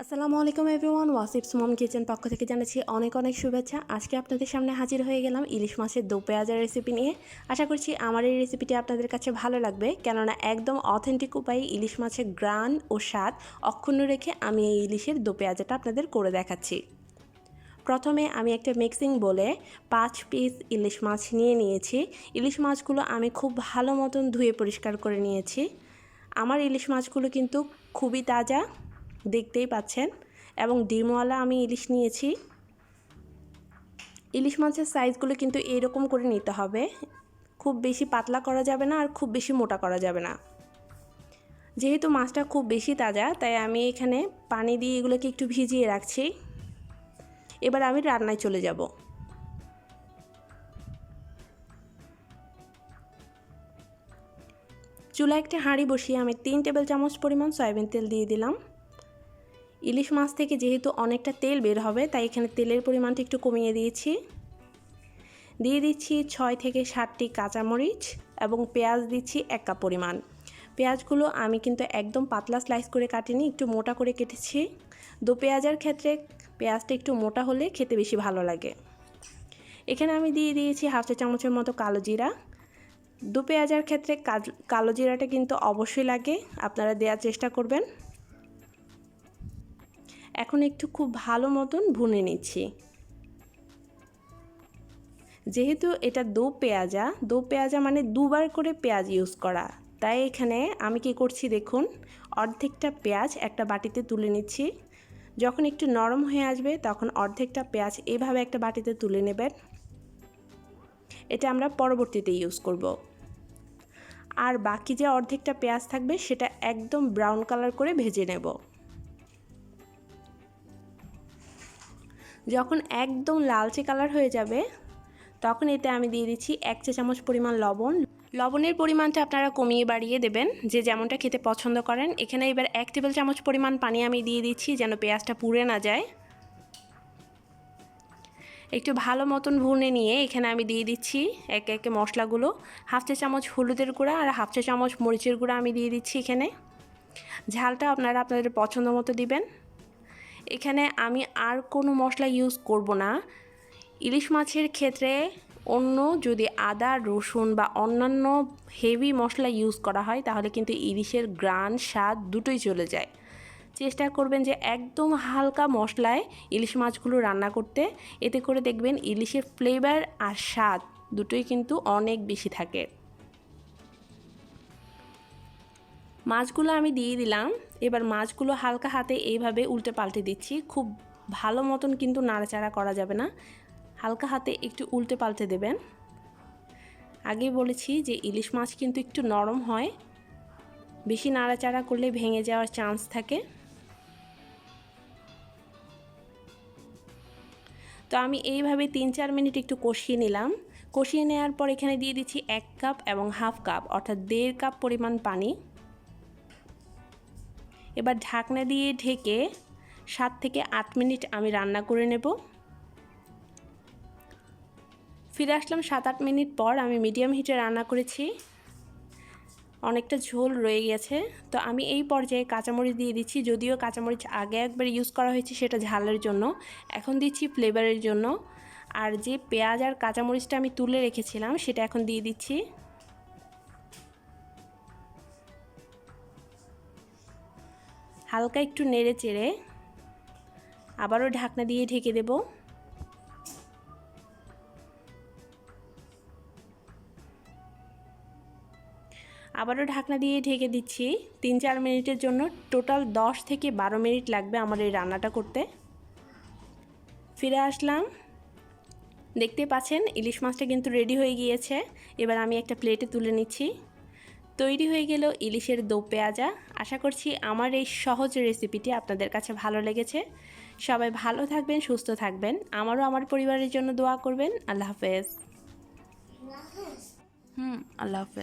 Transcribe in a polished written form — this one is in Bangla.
আসসালামু আলাইকুম এভরিওয়ান, ওয়াসিফস মম কিচেন পক্ষ থেকে জানাচ্ছি অনেক অনেক শুভেচ্ছা। আজকে আপনাদের সামনে হাজির হয়ে গেলাম ইলিশ মাছের দোপেয়াজার রেসিপি নিয়ে। আশা করছি আমার এই রেসিপিটি আপনাদের কাছে ভালো লাগবে, কেননা একদম অথেন্টিক উপায়ে ইলিশ মাছের গ্রান ও স্বাদ অক্ষুণ্ণ রেখে আমি এই ইলিশের দোপেয়াজাটা আপনাদের করে দেখাচ্ছি। প্রথমে আমি একটা মিক্সিং বলে 5 পিস ইলিশ মাছ নিয়েছি। ইলিশ মাছগুলো আমি খুব ভালো মতন ধুয়ে পরিষ্কার করে নিয়েছি। আমার ইলিশ মাছগুলো কিন্তু খুবই তাজা, দেখতেই পাচ্ছেন, এবং ডিমওয়ালা আমি ইলিশ নিয়েছি। ইলিশ মাছের সাইজগুলো কিন্তু এইরকম করে নিতে হবে, খুব বেশি পাতলা করা যাবে না আর খুব বেশি মোটা করা যাবে না। যেহেতু মাছটা খুব বেশি তাজা, তাই আমি এখানে পানি দিয়ে এগুলোকে একটু ভিজিয়ে রাখছি। এবার আমি রান্নায় চলে যাব। চুলায় একটা হাঁড়ি বসিয়ে আমি 3 টেবিল চামচ পরিমাণ সয়াবিন তেল দিয়ে দিলাম। ইলিশ মাছ থেকে যেহেতু অনেকটা তেল বের হবে, তাই এখানে তেলের পরিমাণটা একটু কমিয়ে দিয়েছি। দিয়ে দিচ্ছি 6 থেকে 7টি কাঁচামরিচ এবং পেঁয়াজ দিচ্ছি 1 কাপ পরিমাণ। পেঁয়াজগুলো আমি কিন্তু একদম পাতলা স্লাইস করে কাটিনি, একটু মোটা করে কেটেছি। দোপেয়াজার ক্ষেত্রে পেঁয়াজটা একটু মোটা হলে খেতে বেশি ভালো লাগে। এখানে আমি দিয়ে দিয়েছি হাফ চা চামচের মতো কালো জিরা। দোপেয়াজার ক্ষেত্রে কালো জিরাটা কিন্তু অবশ্যই লাগে, আপনারা দেওয়ার চেষ্টা করবেন। এখন একটু খুব ভালো মতন ভুনে নিচ্ছি। যেহেতু এটা দোপেয়াজা মানে দুবার করে পেঁয়াজ ইউজ করা, তাই এখানে আমি কি করছি দেখুন, অর্ধেকটা পেঁয়াজ একটা বাটিতে তুলে নিচ্ছি। যখন একটু নরম হয়ে আসবে তখন অর্ধেকটা পেঁয়াজ এভাবে একটা বাটিতে তুলে নেবেন। এটা আমরা পরবর্তীতে ইউজ করব। আর বাকি যে অর্ধেকটা পেঁয়াজ থাকবে সেটা একদম ব্রাউন কালার করে ভেজে নেব। যখন একদম লালচে কালার হয়ে যাবে তখন এতে আমি দিয়ে দিচ্ছি 1 চা চামচ পরিমাণ লবণ। লবণের পরিমাণটা আপনারা কমিয়ে বাড়িয়ে দেবেন, যে যেমনটা খেতে পছন্দ করেন। এখানে এবার 1 টেবিল চামচ পরিমাণ পানি আমি দিয়ে দিচ্ছি, যেন পেঁয়াজটা পুড়ে না যায়। একটু ভালো মতন ভুনে নিয়ে এখানে আমি দিয়ে দিচ্ছি একে একে মশলাগুলো। হাফ চা চামচ হলুদের গুঁড়া আর হাফ চা চামচ মরিচের গুঁড়া আমি দিয়ে দিচ্ছি। এখানে ঝালটা আপনারা আপনাদের পছন্দ মতো দিবেন। এখানে আমি আর কোনো মশলা ইউজ করব না। ইলিশ মাছের ক্ষেত্রে অন্য যদি আদা রসুন বা অন্যান্য হেভি মশলা ইউজ করা হয় তাহলে কিন্তু ইলিশের গ্রান স্বাদ দুটোই চলে যায়। চেষ্টা করবেন যে একদম হালকা মশলায় ইলিশ মাছগুলো রান্না করতে, এতে করে দেখবেন ইলিশের ফ্লেভার আর স্বাদ দুটোই কিন্তু অনেক বেশি থাকে। মাছগুলো আমি দিয়ে দিলাম। এবার মাছগুলো হালকা হাতে এইভাবে উল্টে পাল্টে দিচ্ছি। খুব ভালো মতন কিন্তু নাড়াচাড়া করা যাবে না, হালকা হাতে একটু উল্টে পাল্টে দেবেন। আগেই বলেছি যে ইলিশ মাছ কিন্তু একটু নরম হয়, বেশি নাড়াচাড়া করলে ভেঙে যাওয়ার চান্স থাকে। তো আমি এইভাবে 3-4 মিনিট একটু কষিয়ে নিলাম। কষিয়ে নেওয়ার পর এখানে দিয়ে দিচ্ছি 1 কাপ এবং হাফ কাপ অর্থাৎ 1.5 কাপ পরিমাণ পানি। এবার ঢাকনা দিয়ে ঢেকে 7 থেকে 8 মিনিট আমি রান্না করে নেব। ফিরে আসলাম 7-8 মিনিট পর। আমি মিডিয়াম হিটে রান্না করেছি, অনেকটা ঝোল রয়ে গেছে। তো আমি এই পর্যায়ে কাঁচামরিচ দিয়ে দিচ্ছি। যদিও কাঁচামরিচ আগে একবার ইউজ করা হয়েছে সেটা ঝালের জন্য, এখন দিচ্ছি ফ্লেভারের জন্য। আর যে পেঁয়াজ আর কাঁচামরিচটা আমি তুলে রেখেছিলাম সেটা এখন দিয়ে দিচ্ছি। হালকা একটু নেড়ে চেড়ে আবারও ঢাকনা দিয়ে ঢেকে দেব। আবারও ঢাকনা দিয়ে ঢেকে দিচ্ছি 3-4 মিনিটের জন্য। টোটাল 10 থেকে 12 মিনিট লাগবে আমার এই রান্নাটা করতে। ফিরে আসলাম, দেখতে পাচ্ছেন ইলিশ মাছটা কিন্তু রেডি হয়ে গিয়েছে। এবার আমি একটা প্লেটে তুলে নিচ্ছি। তৈরি হয়ে গেল ইলিশের দোপেয়াজা। আশা করছি আমার এই সহজ রেসিপিটি আপনাদের কাছে ভালো লেগেছে। সবাই ভালো থাকবেন, সুস্থ থাকবেন, আমারও আমার পরিবারের জন্য দোয়া করবেন। আল্লাহ হাফেজ। আল্লাহ হাফেজ।